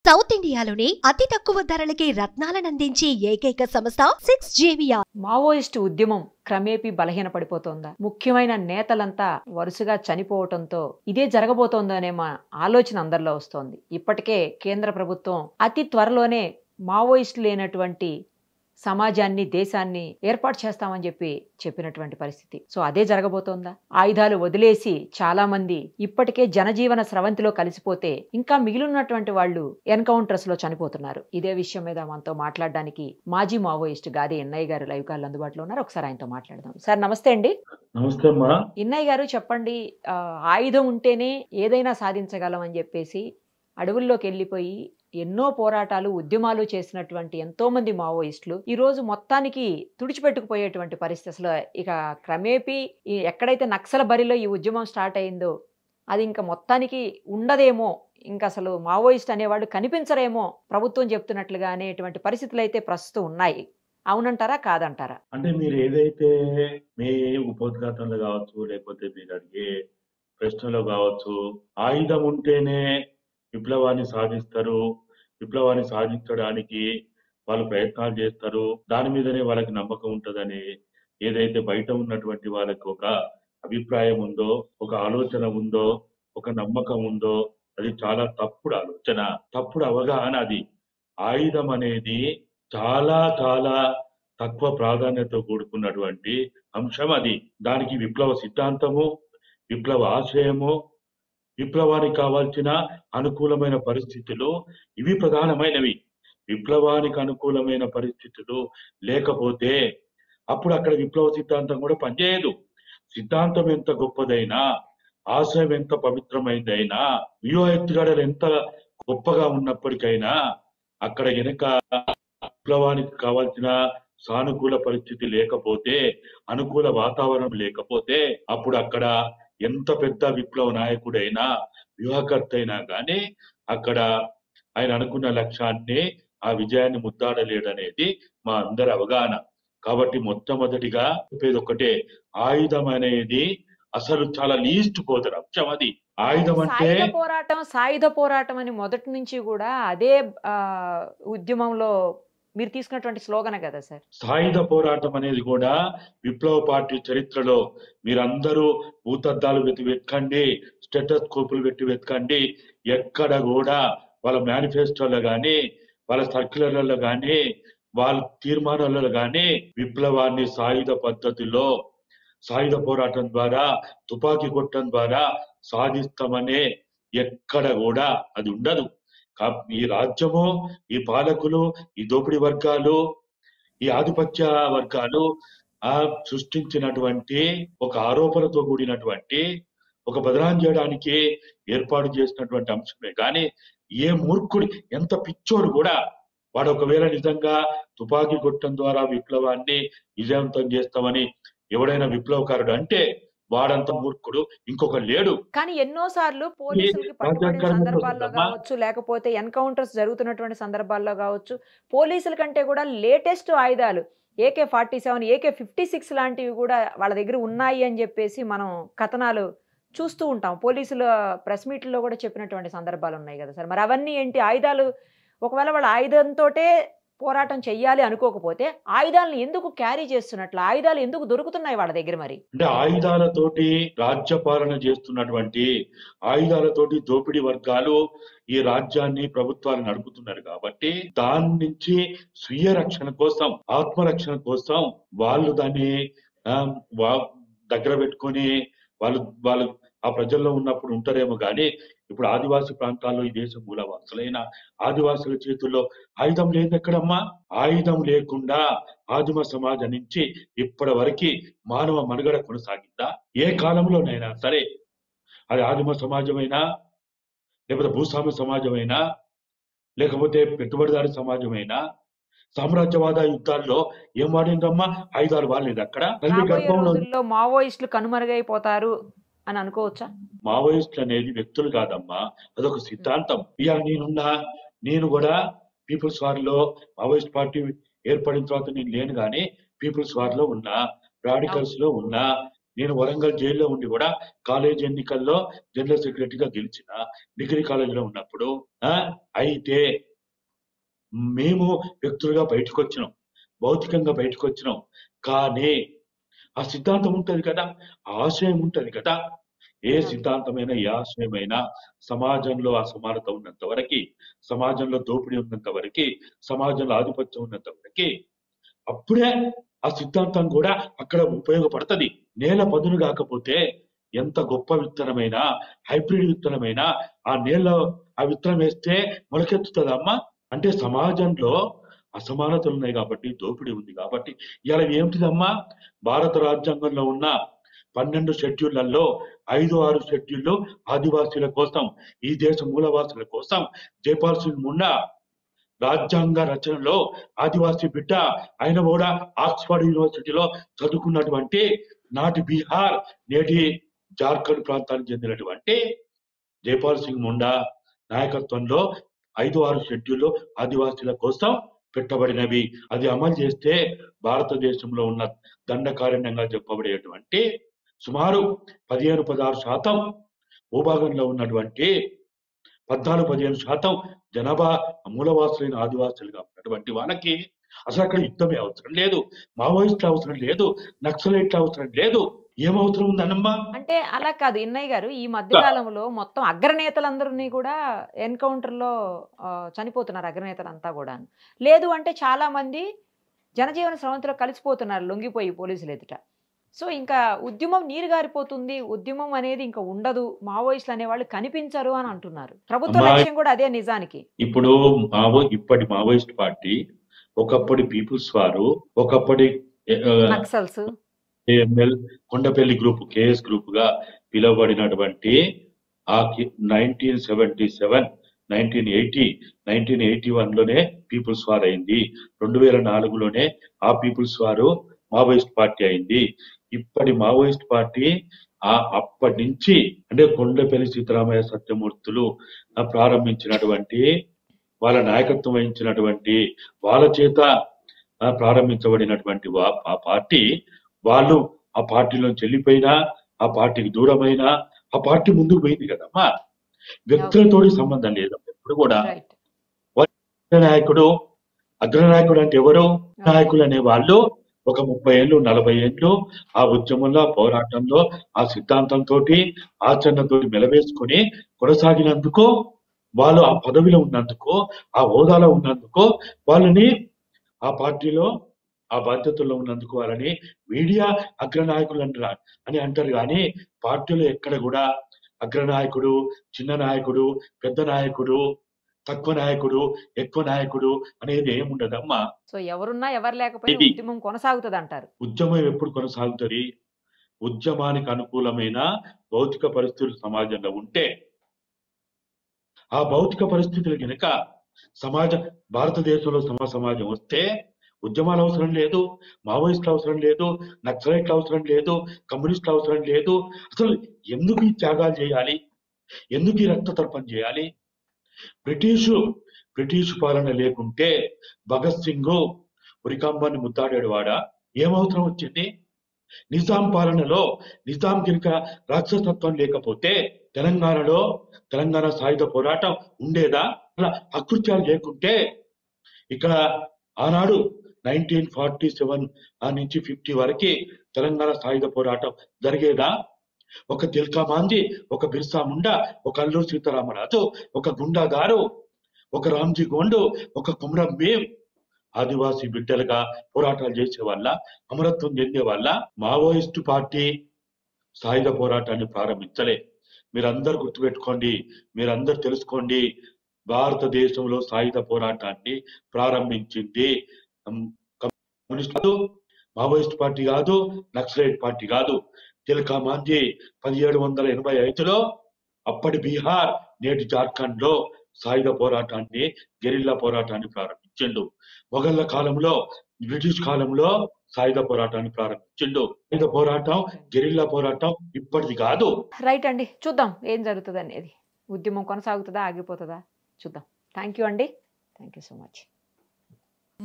South ఇండియాలోనే అతి తక్కువ ధరలకి రత్నాలనందించే ఏకైక సంస్థ 6JVR. మావోయిస్టు ఉద్యమం క్రమేపీ బలహీనపడిపోతోందా? ముఖ్యమైన నేతలంతా వరుసగా చనిపోవటంతో ఇదే జరగబోతోందనే మా ఆలోచన అందరిలో వస్తోంది. ఇప్పటికే కేంద్ర ప్రభుత్వం అతి త్వరలోనే మావోయిస్టు లేనటువంటి సమాజాన్ని, దేశాన్ని ఏర్పాటు చేస్తామని చెప్పినటువంటి పరిస్థితి. సో అదే జరగబోతోందా? ఆయుధాలు వదిలేసి చాలా మంది ఇప్పటికే జనజీవన స్రవంతిలో కలిసిపోతే ఇంకా మిగిలినటువంటి వాళ్ళు ఎన్కౌంటర్స్ లో చనిపోతున్నారు. ఇదే విషయం మీద మనతో మాట్లాడడానికి మాజీ మావోయిస్ట్ గాది ఎన్నయ్య గారు లైవ్ కాల్ అందుబాటులో ఉన్నారు. ఒకసారి ఆయనతో మాట్లాడదాం. సార్ నమస్తే అండి. నమస్తే అమ్మా. ఎన్నయ్య గారు చెప్పండి, ఆయుధం ఉంటేనే ఏదైనా సాధించగలం అని చెప్పేసి అడవుల్లోకి వెళ్ళిపోయి ఎన్నో పోరాటాలు, ఉద్యమాలు చేసినటువంటి ఎంతో మంది మావోయిస్టులు ఈ రోజు మొత్తానికి తుడిచిపెట్టుకుపోయేటువంటి పరిస్థితి. అసలు ఇక క్రమేపీ ఎక్కడైతే నక్సల బరిలో ఈ ఉద్యమం స్టార్ట్ అయిందో అది ఇంకా మొత్తానికి ఉండదేమో, ఇంకా అసలు మావోయిస్ట్ అనేవాళ్ళు కనిపించరేమో ప్రభుత్వం చెప్తున్నట్లుగా అనేటువంటి పరిస్థితులు అయితే ప్రస్తుతం ఉన్నాయి. అవునంటారా, కాదంటారా? అంటే మీరు ఏదైతే మీ ఉపోద్ఘాతంలో కావచ్చు, లేకపోతే మీరు అడిగే ప్రశ్నలో కావచ్చు, ఆయుధం ఉంటేనే విప్లవాన్ని సాధిస్తారు, విప్లవాన్ని సాధించడానికి వాళ్ళు ప్రయత్నాలు చేస్తారు, దాని మీదనే వాళ్ళకి నమ్మకం ఉంటుందని ఏదైతే బయట ఉన్నటువంటి వాళ్ళకి ఒక అభిప్రాయం ఉందో, ఒక ఆలోచన ఉందో, ఒక నమ్మకం ఉందో, అది చాలా తప్పుడు ఆలోచన, తప్పుడు అవగాహన. అది ఆయుధం అనేది చాలా చాలా తక్కువ ప్రాధాన్యత కూడుకున్నటువంటి అంశం. అది దానికి విప్లవ సిద్ధాంతము, విప్లవ ఆశయము, విప్లవానికి కావాల్సిన అనుకూలమైన పరిస్థితులు ఇవి ప్రధానమైనవి. విప్లవానికి అనుకూలమైన పరిస్థితులు లేకపోతే అప్పుడు అక్కడ విప్లవ సిద్ధాంతం కూడా పనిచేయదు. సిద్ధాంతం ఎంత గొప్పదైనా, ఆశయం ఎంత పవిత్రమైనదైనా, వ్యూహ ఎత్తుగడలు ఎంత గొప్పగా ఉన్నప్పటికైనా అక్కడ వెనక విప్లవానికి కావాల్సిన సానుకూల పరిస్థితి లేకపోతే, అనుకూల వాతావరణం లేకపోతే అప్పుడు అక్కడ ఎంత పెద్ద విప్లవ నాయకుడైనా, వ్యూహకర్త అయినా కానీ అక్కడ ఆయన అనుకున్న లక్ష్యాన్ని, ఆ విజయాన్ని ముద్దాడలేడనేది మా అందరి అవగాహన. కాబట్టి మొట్టమొదటిగా చెప్పేది ఒకటే, ఆయుధం అనేది అసలు చాలా లీస్ట్ పోతారు అంశం. అది ఆయుధం అంటే సాయుధ పోరాటం అని మొదటి నుంచి కూడా అదే ఉద్యమంలో మీరు తీసుకున్నటువంటి స్లోగన్ కదా సార్. సాయుధ పోరాటం అనేది కూడా విప్లవ పార్టీ చరిత్రలో మీరందరూ భూతద్దాలు వెతకండి, స్టెటోస్కోపులు పెట్టి వెతకండి, ఎక్కడ కూడా వాళ్ళ మేనిఫెస్టోలో కానీ, వాళ్ళ సర్క్యులర్లలో కానీ, వాళ్ళ తీర్మానాలలో కానీ విప్లవాన్ని సాయుధ పద్ధతిలో, సాయుధ పోరాటం ద్వారా, తుపాకీ కొట్టడం ద్వారా సాధిస్తామనే ఎక్కడ కూడా అది ఉండదు. ఈ రాజ్యము, ఈ పాలకులు, ఈ దోపిడీ వర్గాలు, ఈ ఆధిపత్య వర్గాలు సృష్టించినటువంటి ఒక ఆరోపణతో కూడినటువంటి ఒక బదనాం చేయడానికి ఏర్పాటు చేసినటువంటి అంశమే. కానీ ఏ మూర్ఖుడి, ఎంత పిచ్చోడు కూడా వాడు ఒకవేళ నిజంగా తుపాకీ కొట్టడం ద్వారా విప్లవాన్ని విజయవంతం చేస్తామని ఎవడైనా విప్లవకారుడు అంటే వాడంత మూర్ఖుడు ఇంకొక లేడు. కానీ ఎన్నోసార్లు పోలీసులకి పట్టుబడిన సందర్భాల్లో కావచ్చు, లేకపోతే ఎన్కౌంటర్స్ జరుగుతున్నటువంటి సందర్భాల్లో కావచ్చు, పోలీసుల కంటే కూడా లేటెస్ట్ ఆయుధాలు AK-47, AK-56 లాంటివి కూడా వాళ్ళ దగ్గర ఉన్నాయి అని చెప్పేసి మనం కథనాలు చూస్తూ ఉంటాం. పోలీసుల ప్రెస్ మీట్లో కూడా చెప్పినటువంటి సందర్భాలు ఉన్నాయి కదా సార్. మరి అవన్నీ ఏంటి? ఆయుధాలు ఒకవేళ వాళ్ళ ఆయుధంతోటే పోరాటం చెయ్యాలి అనుకోకపోతే ఆయుధాలను ఎందుకు క్యారీ చేస్తున్నట్లు, ఆయుధాలు ఎందుకు దొరుకుతున్నాయి వాళ్ళ దగ్గర? మరి అంటే ఆయుధాలతోటి రాజ్యపాలన చేస్తున్నటువంటి, ఆయుధాలతోటి దోపిడీ వర్గాలు ఈ రాజ్యాన్ని, ప్రభుత్వాలు నడుపుతున్నారు కాబట్టి దాని నుంచి స్వీయ రక్షణ కోసం, ఆత్మరక్షణ కోసం వాళ్ళు దాన్ని దగ్గర పెట్టుకొని వాళ్ళు ఆ ప్రజల్లో ఉన్నప్పుడు ఉంటారేమో కానీ ఇప్పుడు ఆదివాసీ ప్రాంతాల్లో, ఈ దేశ మూలవాసులైన ఆదివాసుల చేతుల్లో ఆయుధం లేదు ఎక్కడమ్మా. ఆయుధం లేకుండా ఆదిమ సమాజం నుంచి ఇప్పటి వరకు మానవ మనుగడ కొనసాగిందా? ఏ కాలంలోనైనా సరే, అది ఆదిమ సమాజమైనా, లేకపోతే భూస్వామ్య సమాజమైనా, లేకపోతే పెట్టుబడిదారి సమాజమైనా, సామ్రాజ్యవాద యుద్ధాల్లో ఏం వాడిందమ్మా? ఆయుధాలు వాడలేదు. అక్కడ గర్భంలో మావోయిస్టులు కనుమరుగైపోతారు అని అనుకోవచ్చా? మావోయిస్టులు అనేది వ్యక్తులు కాదమ్మా, అదొక సిద్ధాంతం. ఇవాళ నేను కూడా పీపుల్స్ వార్లో, మావోయిస్ట్ పార్టీ ఏర్పడిన తర్వాత నేను లేను కానీ పీపుల్స్ వార్లో ఉన్నా, రాడికల్స్ లో ఉన్నా, నేను వరంగల్ జైల్లో ఉండి కూడా కాలేజ్ ఎన్నికల్లో జనరల్ సెక్రటరీగా గెలిచిన డిగ్రీ కాలేజీలో ఉన్నప్పుడు. అయితే మేము వ్యక్తులుగా బయటకు వచ్చినాం, భౌతికంగా బయటకు వచ్చినాం. కానీ ఆ సిద్ధాంతం ఉంటది కదా, ఆ ఆశయం ఉంటది కదా. ఏ సిద్ధాంతమైనా ఏ ఆశయమైనా సమాజంలో అసమానత ఉన్నంత వరకు, సమాజంలో దోపిడీ ఉన్నంత వరకు, సమాజంలో ఆధిపత్యం ఉన్నంత వరకు అప్పుడే ఆ సిద్ధాంతం కూడా అక్కడ ఉపయోగపడుతుంది. నేల పదును కాకపోతే ఎంత గొప్ప విత్తనమైనా, హైబ్రిడ్ విత్తనమైనా ఆ నేల ఆ విత్తనం వేస్తే మొలకెత్తుతుందమ్మా. అంటే సమాజంలో అసమానతలు ఉన్నాయి కాబట్టి, దోపిడీ ఉంది కాబట్టి ఇలా ఏమిటిదమ్మా, భారత రాజ్యాంగంలో ఉన్న 12 షెడ్యూళ్లలో 5-6 షెడ్యూళ్ళు ఆదివాసీల కోసం, ఈ దేశ మూలవాసుల కోసం. జైపాల్ సింగ్ ముండా రాజ్యాంగ రచనలో ఆదివాసీ బిడ్డ, ఆయన కూడా ఆక్స్ఫర్డ్ యూనివర్సిటీలో చదువుకున్నటువంటి నాటి బీహార్ నేటి జార్ఖండ్ ప్రాంతానికి చెందినటువంటి జైపాల్ సింగ్ ముండా నాయకత్వంలో 5-6 షెడ్యూల్లో ఆదివాసీల కోసం పెట్టబడినవి. అది అమలు చేస్తే భారతదేశంలో ఉన్న దండకారణ్యంగా చెప్పబడేటువంటి సుమారు 15-16% భూభాగంలో ఉన్నటువంటి 14-15% జనాభా మూలవాసులైన ఆదివాసులుగా ఉన్నటువంటి వాళ్ళకి అసలు అక్కడ యుద్ధమే అవసరం లేదు, మావోయిస్టులు అవసరం లేదు, నక్సలైట్లు అవసరం లేదు. ఏమవసరం ఉందన్నమ్మా? అంటే అలా కాదు ఇన్నయ్య గారు, ఈ మధ్య కాలంలో మొత్తం అగ్రనేతలందరినీ కూడా ఎన్కౌంటర్ లో చనిపోతున్నారు, అగ్రనేతలంతా కూడా. లేదు అంటే చాలా మంది జనజీవన స్రవంతిలో కలిసిపోతున్నారు లొంగిపోయి పోలీసులు ఎదుట. సో ఇంకా ఉద్యమం నీరు గారిపోతుంది, ఉద్యమం అనేది ఇంకా ఉండదు, మావోయిస్టులు అనేవాళ్ళు కనిపించరు అని అంటున్నారు. ప్రభుత్వ లక్ష్యం కూడా అదే నిజానికి. ఇప్పుడు ఇప్పటి మావోయిస్ట్ పార్టీ, ఒకప్పటి పీపుల్స్ వారు, ఒకప్పటి Naxals, AML Kondapalli group, KS group గా పిలువబడినటువంటి ఆ 1977, 1980, 1981లోనే పీపుల్స్ వార్ అయింది. 2004లోనే ఆ పీపుల్స్ వారు మావోయిస్ట్ పార్టీ అయింది. ఇప్పటి మావోయిస్ట్ పార్టీ అప్పటి నుంచి అంటే కొండపల్లి సీతారామయ్య సత్యమూర్తులు ప్రారంభించినటువంటి, వాళ్ళ నాయకత్వం వహించినటువంటి, వాళ్ళ చేత ప్రారంభించబడినటువంటి ఆ పార్టీ, వాళ్ళు ఆ పార్టీలోంచి వెళ్ళిపోయినా, ఆ పార్టీకి దూరమైనా, ఆ పార్టీ ముందుకు పోయింది కదమ్మా. వ్యక్తులతోటి సంబంధం లేదు ఎప్పుడు కూడా. అగ్రనాయకుడు అంటే ఎవరు? నాయకులు అనే వాళ్ళు ఒక 30 ఏళ్ళు 40 ఏళ్ళు ఆ ఉద్యమంలో, పోరాటంలో, ఆ సిద్ధాంతంతో, ఆచరణతో మెలవేసుకొని కొనసాగినందుకు, వాళ్ళు ఆ పదవిలో ఉన్నందుకు, ఆ హోదాలో ఉన్నందుకు, వాళ్ళని ఆ పార్టీలో ఆ బాధ్యతల్లో ఉన్నందుకు వాళ్ళని మీడియా అగ్రనాయకులు అని అంటారు. కానీ పార్టీలో ఎక్కడ కూడా అగ్రనాయకుడు, చిన్న నాయకుడు, పెద్ద నాయకుడు, తక్కువ నాయకుడు, ఎక్కువ నాయకుడు అనేది ఏముండదమ్మా. సో ఎవరున్నా ఎవరు లేకపోయినా ఉద్యమం కొనసాగుతుంది అంటారు. ఉద్యమం ఎప్పుడు కొనసాగుతుంది? ఉద్యమానికి అనుకూలమైన భౌతిక పరిస్థితులు సమాజంలో ఉంటే, ఆ భౌతిక పరిస్థితులు కనుక భారతదేశంలో సమాజం వస్తే ఉద్యమాలు అవసరం లేదు, మావోయిస్టులు అవసరం లేదు, నక్సలైట్లు అవసరం లేదు, కమ్యూనిస్టులు అవసరం లేదు. అసలు ఎందుకు ఈ త్యాగాలు చేయాలి? ఎందుకు ఈ రక్తతర్పణ చేయాలి? బ్రిటిష్ పాలన లేకుంటే భగత్ సింగ్ ఉరికంబాన్ని ముద్దాడాడు వాడా? ఏమవసరం వచ్చింది? నిజాం పాలనలో నిజాం కనుక రాక్షసత్వం లేకపోతే తెలంగాణ సాయుధ పోరాటం ఉండేదా? అలా అకృత్యాలు లేకుంటే ఇక్కడ ఆనాడు 1947 నుంచి 50 వరకు తెలంగాణ సాయుధ పోరాటం జరిగేదా? ఒక తిల్కా మాంజీ, ఒక బిర్సా ముండా, ఒక అల్లూరి సీతారామరాజు, ఒక గుండాగారు, ఒక రామ్జీ గోండు, ఒక కుమ్రం భీం ఆదివాసీ బిడ్డలుగా పోరాటాలు చేసే వాళ్ళ, అమరత్వం చెందే వాళ్ళ. మావోయిస్టు పార్టీ సాయుధ పోరాటాన్ని ప్రారంభించలే. మీరందరూ గుర్తుపెట్టుకోండి, మీరందరూ తెలుసుకోండి. భారతదేశంలో సాయుధ పోరాటాన్ని ప్రారంభించింది కమ్యూనిస్ట్ కాదు, మావోయిస్ట్ పార్టీ కాదు, నక్సలైట్ పార్టీ కాదు. తిలకా మాంజీ 1785లో అప్పటి బీహార్ నేటి జార్ఖండ్ లో సాయుధ పోరాటాన్ని, గెరిల్లా పోరాటాన్ని ప్రారంభించిండు. మొఘళ్ళ కాలంలో, బ్రిటిష్ కాలంలో సాయుధ పోరాటాన్ని ప్రారంభించిండు. సాయుధ పోరాటం, గెరిల్లా పోరాటం ఇప్పటిది కాదు. రైట్ అండి, చూద్దాం ఏం జరుగుతుంది అనేది. ఉద్యమం కొనసాగుతుందా, ఆగిపోతుందా చూద్దాం. థ్యాంక్ యూ అండి, థ్యాంక్ యూ సో మచ్.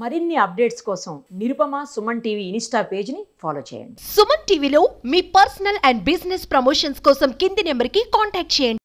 మరిన్ని అప్డేట్స్ కోసం Nirupama Suman TV Insta page ని ఫాలో చేయండి. సుమన్ టీవీలో మీ పర్సనల్ అండ్ బిజినెస్ ప్రమోషన్స్ కోసం కింది నెంబర్కి కాంటాక్ట్ చేయండి.